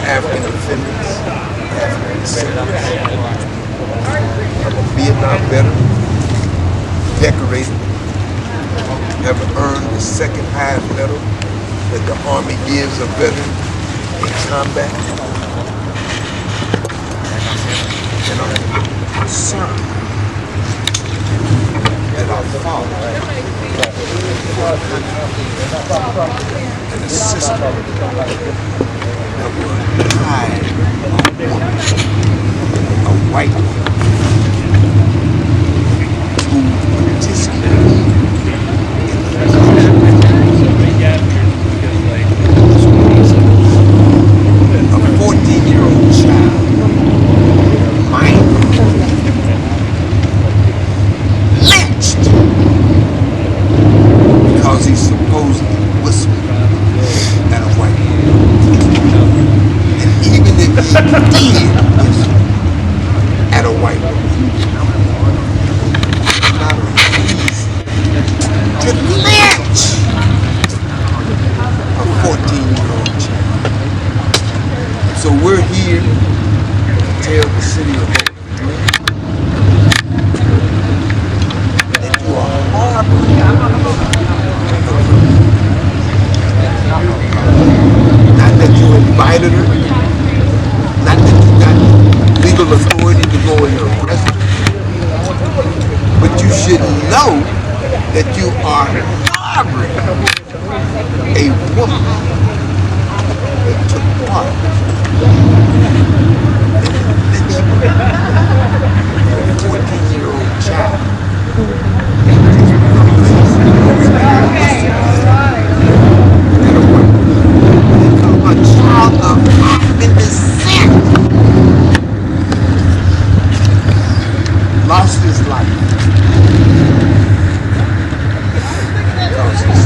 African defendants, African descendants. I'm a Vietnam veteran, decorated, have earned the second highest medal that the Army gives a veteran in combat. And I'm concerned that our father and the system that will hide a white woman who participates in a 14-year-old child lynched because he supposedly whistled at a white woman. And even if he did whistle at a white woman, it's not a reason to lynch a 14-year-old child. So we're here to tell the city of Hope that you are harboring not that you invited her, not that you got legal authority to go and arrest her, but you should know that you are harboring a woman that took part in the 14-year-old child. A child of African descent lost his life because he's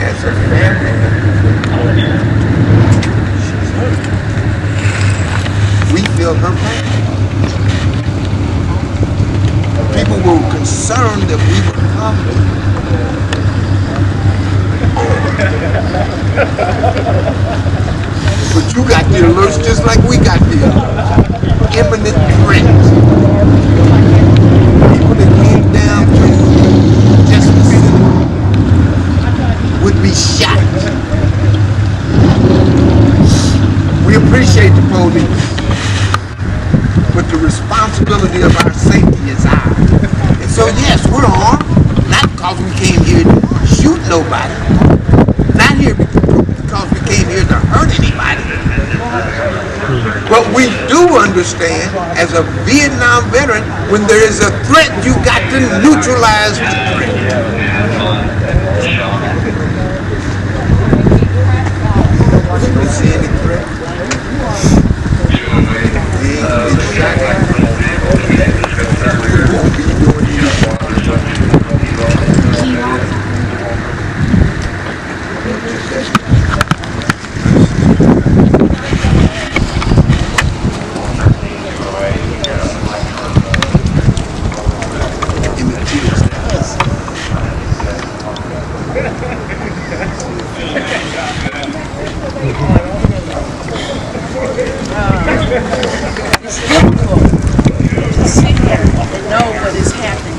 as a family, she's hurt. We feel her pain. People were concerned that we would come but you got the alerts just like we got the alerts. Imminent threat. People that came down to Justice City would be shot. We appreciate the police, but the responsibility of our safety is ours. And so yes, we're armed, not because we came here to shoot nobody, not here because we came here to hurt anybody. But we do understand, as a Vietnam veteran, when there is a threat, you got to neutralize the threat. Did you see any threat? It's difficult to sit here and know what is happening.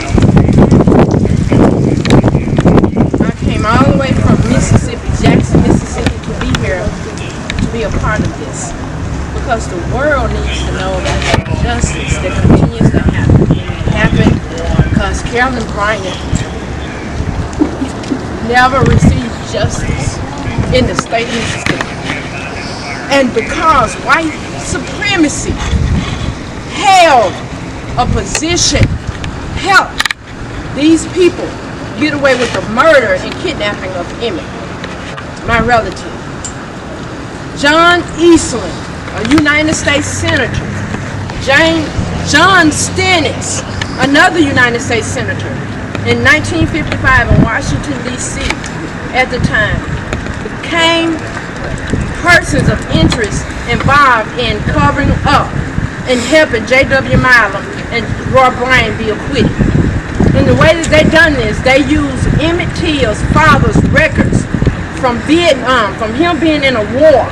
I came all the way from Mississippi, Jackson, Mississippi, to be here, to be a part of this. Because the world needs to know that the justice that continues to happen because Carolyn Bryant never received justice in the state of Mississippi. And because white supremacy held a position, helped these people get away with the murder and kidnapping of Emmett, my relative. John Eastland, a United States Senator. John Stennis, another United States Senator, in 1955 in Washington, D.C. at the time, became persons of interest involved in covering up in helping J.W. Milam and Roy Bryant be acquitted. And the way that they done this, they use Emmett Till's father's records from Vietnam, from him being in a war,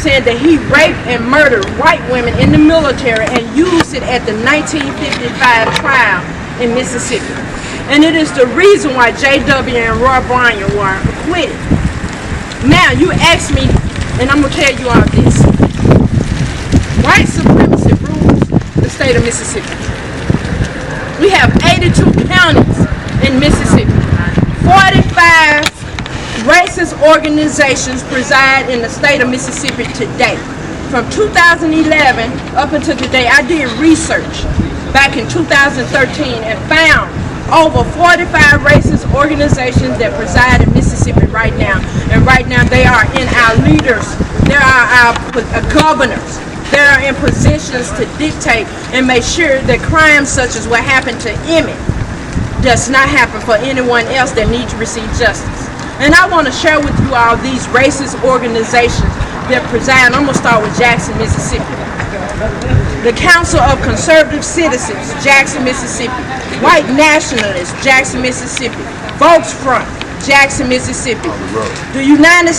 saying that he raped and murdered white women in the military and used it at the 1955 trial in Mississippi. And it is the reason why J.W. and Roy Bryant were acquitted. Now, you ask me, and I'm going to tell you all this. White supremacy rules the state of Mississippi. We have 82 counties in Mississippi. 45 racist organizations preside in the state of Mississippi today. From 2011 up until today, I did research back in 2013 and found over 45 racist organizations that preside in Mississippi right now. And right now they are in our leaders. They are our governors. They are in positions to dictate and make sure that crimes such as what happened to Emmett does not happen for anyone else that needs to receive justice. And I want to share with you all these racist organizations that preside. I'm going to start with Jackson, Mississippi. The Council of Conservative Citizens, Jackson, Mississippi. White Nationalists, Jackson, Mississippi. Volks Front, Jackson, Mississippi. The United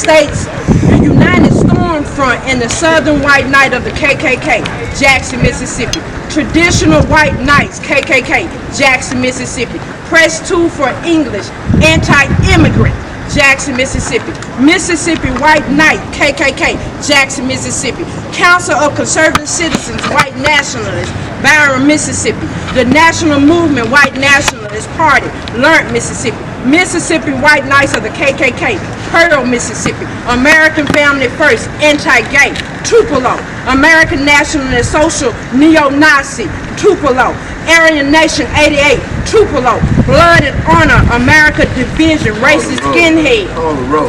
Storm Front and the Southern White Knight of the KKK, Jackson, Mississippi. Traditional White Knights, KKK, Jackson, Mississippi. Press 2 for English, Anti-Immigrant, Jackson, Mississippi. Mississippi White Knight, KKK, Jackson, Mississippi. Council of Conservative Citizens, White Nationalists, Byron, Mississippi. The National Movement White Nationalist Party, Learnt, Mississippi. Mississippi White Knights of the KKK, Pearl, Mississippi. American Family First, Anti-Gay, Tupelo. American Nationalist Social, Neo-Nazi, Tupelo. Aryan Nation 88, Tupelo. Blood and Honor, America Division, Racist Skinhead,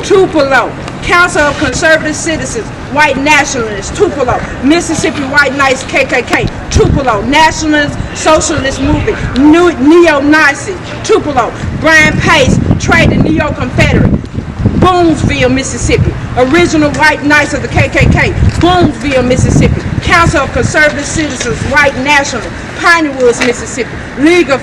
Tupelo. Council of Conservative Citizens, White Nationalists, Tupelo. Mississippi White Knights, KKK, Tupelo. Nationalist Socialist Movement, Neo-Nazi, Tupelo. Brian Pace, Trade Neo-Confederate, Boonsville, Mississippi. Original White Knights of the KKK, Boonsville, Mississippi. Council of Conservative Citizens, White Nationalists, Piney Woods, Mississippi. League of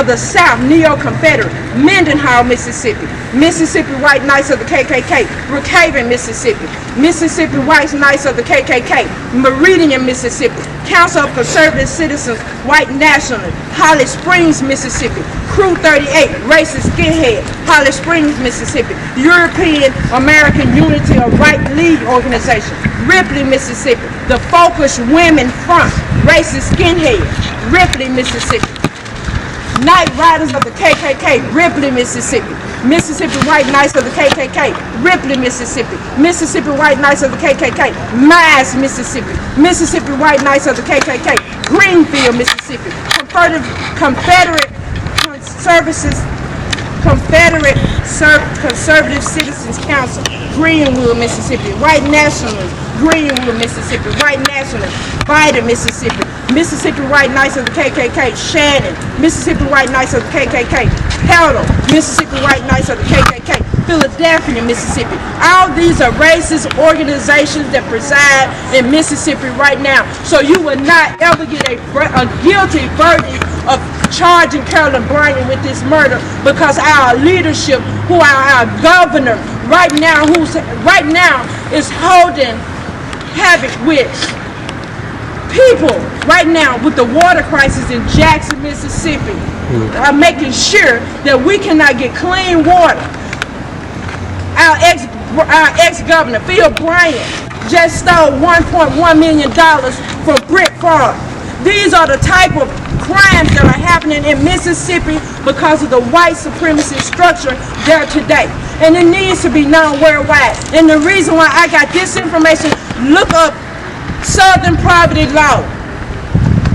the South, Neo-Confederate, Mendenhall, Mississippi. Mississippi White Knights of the KKK, Brookhaven, Mississippi. Mississippi White Knights of the KKK, Meridian, Mississippi. Council of Conservative Citizens, White Nationalists, Holly Springs, Mississippi. Crew 38, Racist Skinhead, Holly Springs, Mississippi. European American Unity of Right League Organization, Ripley, Mississippi. The Focus Women Front, Racist Skinhead, Ripley, Mississippi. Night Riders of the KKK, Ripley, Mississippi. Mississippi White Knights of the KKK, Ripley, Mississippi. Mississippi White Knights of the KKK, Miles, Mississippi. Mississippi White Knights of the KKK, Greenfield, Mississippi. Conservative Citizens Council, Greenwood, Mississippi. White Nationalists, Greenwood, Mississippi. White Nationalists, Biden, Mississippi. Mississippi White Knights of the KKK, Shannon. Mississippi White Knights of the KKK, Pelham. Mississippi White Knights of the KKK, Philadelphia, Mississippi. All these are racist organizations that preside in Mississippi right now. So you will not ever get a guilty verdict of charging Carolyn Bryant with this murder, because our leadership, who are our governor right now, is holding havoc with people right now with the water crisis in Jackson, Mississippi, making sure that we cannot get clean water. Our ex-governor, Phil Bryant, just stole $1.1 million from brick farm. These are the type of crimes that are happening in Mississippi because of the white supremacy structure there today. And it needs to be known worldwide. And the reason why I got this information, look up Southern Poverty Law.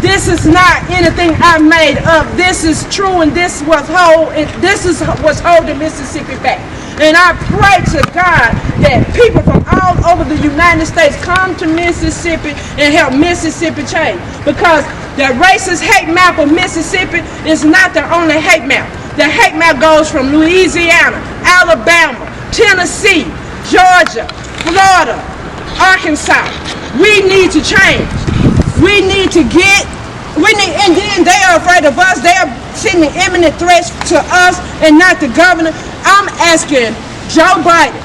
This is not anything I made up. This is true, and this is what's holding Mississippi back. And I pray to God that people from all over the United States come to Mississippi and help Mississippi change. Because the racist hate map of Mississippi is not the only hate map. The hate map goes from Louisiana, Alabama, Tennessee, Georgia, Florida, Arkansas, We need to change. We need to and then they are afraid of us. They are sending imminent threats to us and not the governor. I'm asking Joe Biden,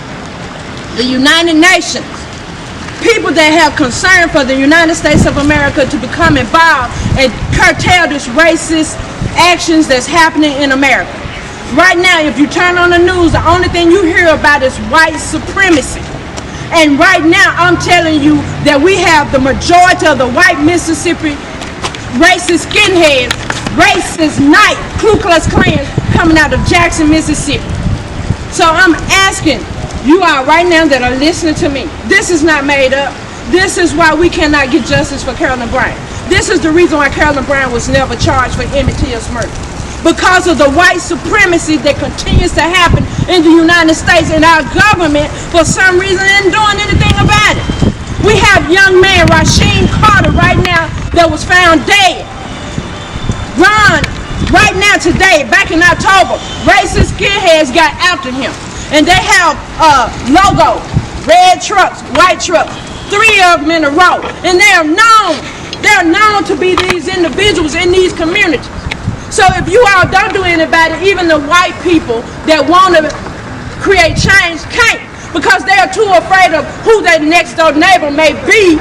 the United Nations, people that have concern for the United States of America to become involved and curtail this racist actions that's happening in America. Right now, if you turn on the news, the only thing you hear about is white supremacy. And right now, I'm telling you that we have the majority of the white Mississippi racist skinheads, racist night, Ku Klux Klan coming out of Jackson, Mississippi. So I'm asking you all right now that are listening to me, this is not made up. This is why we cannot get justice for Carolyn Bryant. This is the reason why Carolyn Bryant was never charged for Emmett Till's murder. Because of the white supremacy that continues to happen in the United States, and our government, for some reason, isn't doing anything about it. We have young man Rasheem Carter right now that was found dead. Ron, right now today, back in October, racist skinheads got after him. And they have logo, red trucks, white trucks, 3 of them in a row. And they're known to be these individuals in these communities. So if you all don't do anything about it, even the white people that want to create change can't, because they are too afraid of who their next door neighbor may be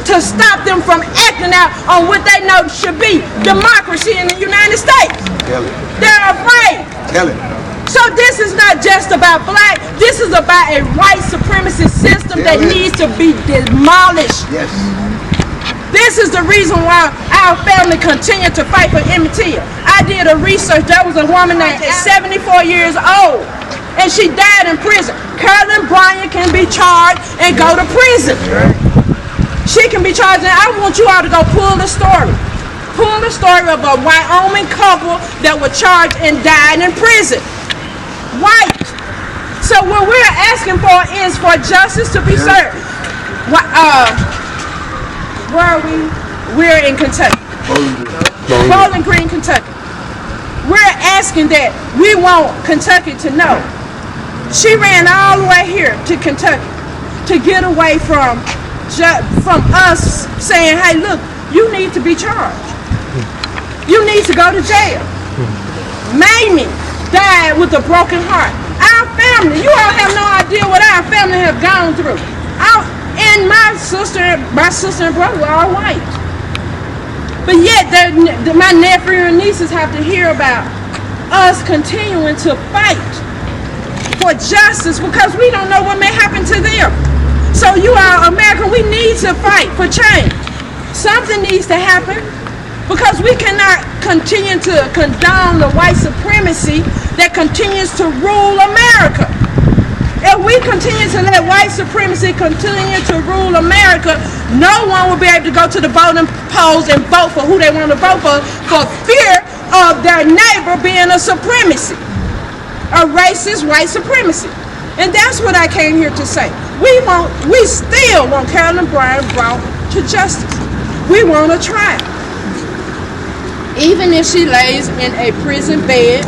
to stop them from acting out on what they know should be democracy in the United States. They're afraid. So this is not just about black, this is about a white supremacy system that needs to be demolished. Yes. This is the reason why our family continued to fight for Emmett Till. I did a research. There was a woman named 74 years old, and she died in prison. Carolyn Bryant can be charged and go to prison. She can be charged, and I want you all to go pull the story. Pull the story of a Wyoming couple that were charged and died in prison. White. So what we're asking for is for justice to be served. Where are we? We're in Kentucky. Bowling Green, Kentucky. We're asking that we want Kentucky to know. She ran all the way here to Kentucky to get away from us saying, hey, look, you need to be charged. You need to go to jail. Mamie died with a broken heart. Our family, you all have no idea what our family have gone through. And my sister and brother were all white. But yet, my nephew and nieces have to hear about us continuing to fight for justice because we don't know what may happen to them. So you all, America, we need to fight for change. Something needs to happen because we cannot continue to condone the white supremacy that continues to rule America. If we continue to let white supremacy continue to rule America, no one will be able to go to the voting polls and vote for who they want to vote for fear of their neighbor being a supremacy, a racist white supremacy. And that's what I came here to say. We still want Carolyn Bryant brought to justice. We want a trial. Even if she lays in a prison bed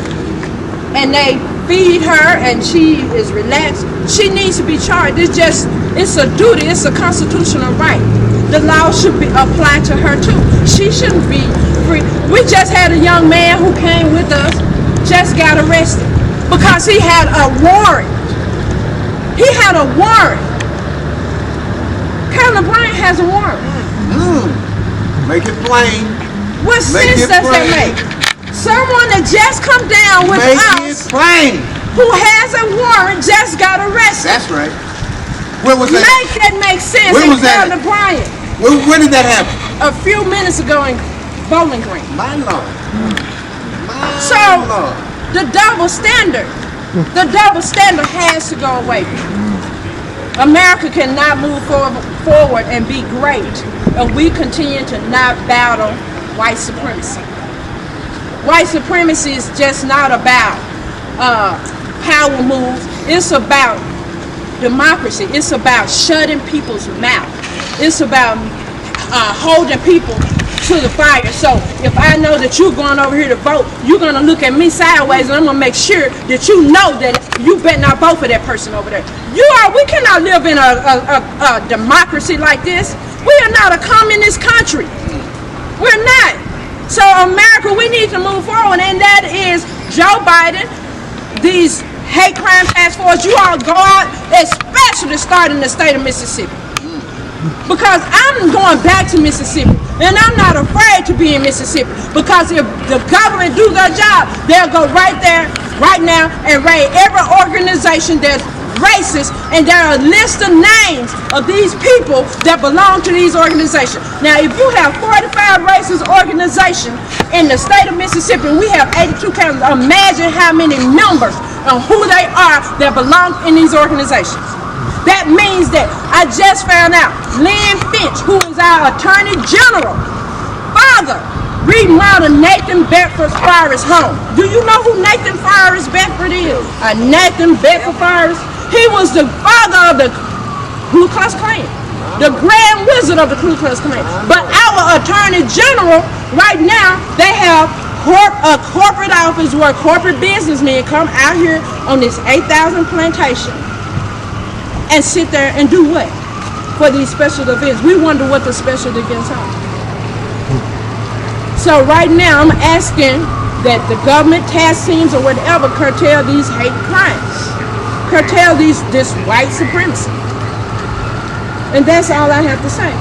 and they feed her and she is relaxed, she needs to be charged. It's a duty, it's a constitutional right. The law should be applied to her too. She shouldn't be free. We just had a young man who came with us, just got arrested because he had a warrant. He had a warrant. Carolyn Bryant has a warrant. Make it plain. What sense does that make? Someone that just come down with us, who has a warrant, just got arrested. That's right. Where was that? Make that make sense. Where was that? Carolyn Bryant. When did that happen? A few minutes ago in Bowling Green. My Lord. Lord. The double standard has to go away. America cannot move forward and be great if we continue to not battle white supremacy. White supremacy is just not about power moves. It's about democracy. It's about shutting people's mouth. It's about holding people to the fire. So if I know that you're going over here to vote, you're going to look at me sideways, and I'm going to make sure that you know that you better not vote for that person over there. We cannot live in a democracy like this. We are not a communist country. We're not. So America, we need to move forward, and that is Joe Biden, these hate crime task force. You all go out, especially start in the state of Mississippi. Because I'm going back to Mississippi, and I'm not afraid to be in Mississippi, because if the government do their job, they'll go right there, right now, and raid every organization that's racist, and there are a list of names of these people that belong to these organizations. Now, if you have 45 racist organizations in the state of Mississippi, and we have 82 counties, imagine how many members and who they are that belong in these organizations. That means that I just found out Lynn Finch, who is our Attorney General, father, remodeled Nathan Bedford Forrest home. Do you know who Nathan Forrest Bedford is? Nathan Bedford Forrest. He was the father of the Ku Klux Klan, the Grand Wizard of the Ku Klux Klan. But our Attorney General, right now, they have a corporate office where corporate businessmen come out here on this 8,000 plantation and sit there and do what? For these special events. We wonder what the special events are. So right now, I'm asking that the government task teams or whatever curtail these hate crimes. Curtail this white supremacy. And that's all I have to say.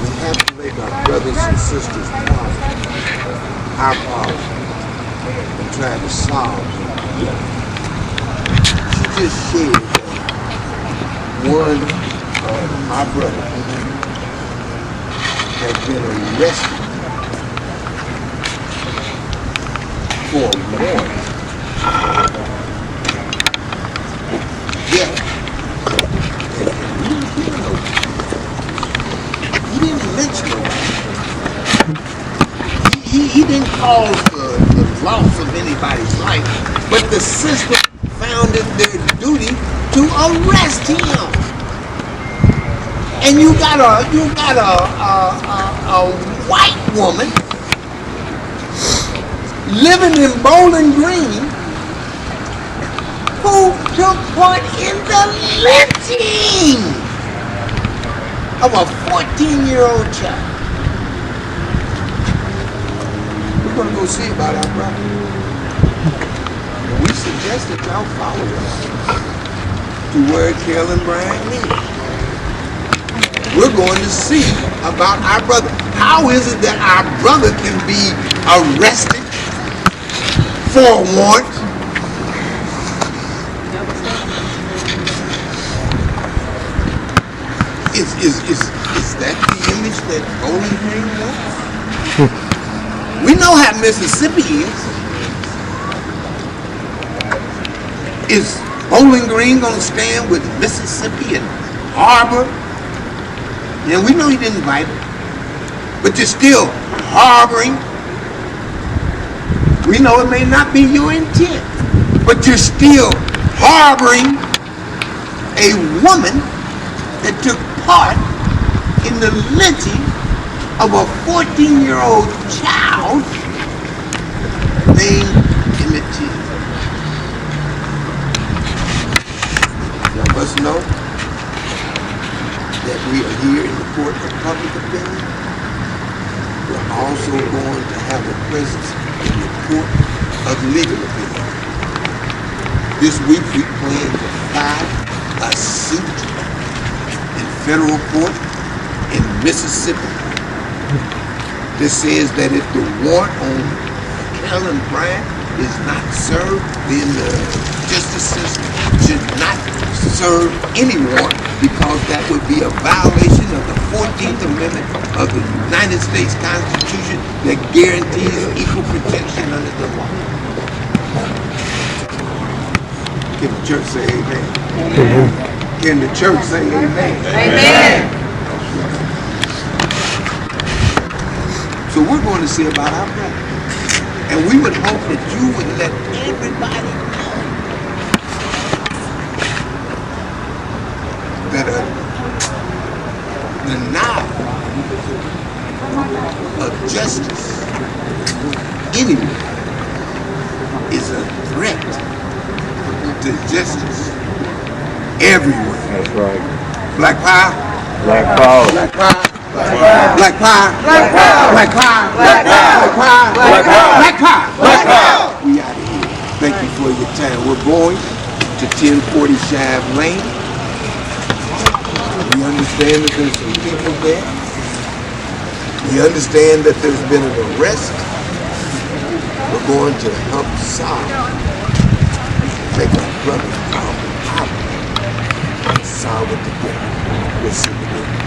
We have to make our brothers and sisters proud. Our problem. And trying to solve it. She just said that one of my brothers has been arrested for warrant. Yeah. He didn't mention it. He didn't cause the loss of anybody's life, but the system found it their duty to arrest him. And you got a white woman living in Bowling Green who took part in the lynching of a 14-year-old child. We're going to go see about our brother. And we suggest that y'all follow us to where Carolyn Bryant lives. We're going to see about our brother. How is it that our brother can be arrested for a warrant? Is that the image that Bowling Green wants? We know how Mississippi is. Is Bowling Green going to stand with Mississippi and Harbor? And we know he didn't invite it, but you're still harboring. We know it may not be your intent, but you're still harboring a woman that took part in the lynching of a 14-year-old child named Emmett Till. Y'all must know that we are here in the court of public opinion. We're also going to have a presence in the court of legal opinion. This week we plan to file a suit in federal court in Mississippi. This says that if the warrant on Carolyn Bryant is not served, then the justice system should not serve any warrant, because that would be a violation of the 14th Amendment of the United States Constitution that guarantees equal protection under the law. Can the church say amen? Amen. Can the church say amen? Amen. So we're going to see about our brother. And we would hope that you would let everybody know that a denial of justice anywhere is a threat to justice everywhere. That's right. Black power. Black power. Black power. Black power. Black power. Black power. Black power. Black power. Black power. Black power. Black power. We out of here. Thank you for your time. We're going to 1040 Shive Lane. We understand that there's some people there. We understand that there's been an arrest. We're going to help solve, make our brother out, solve it together. We'll see you again.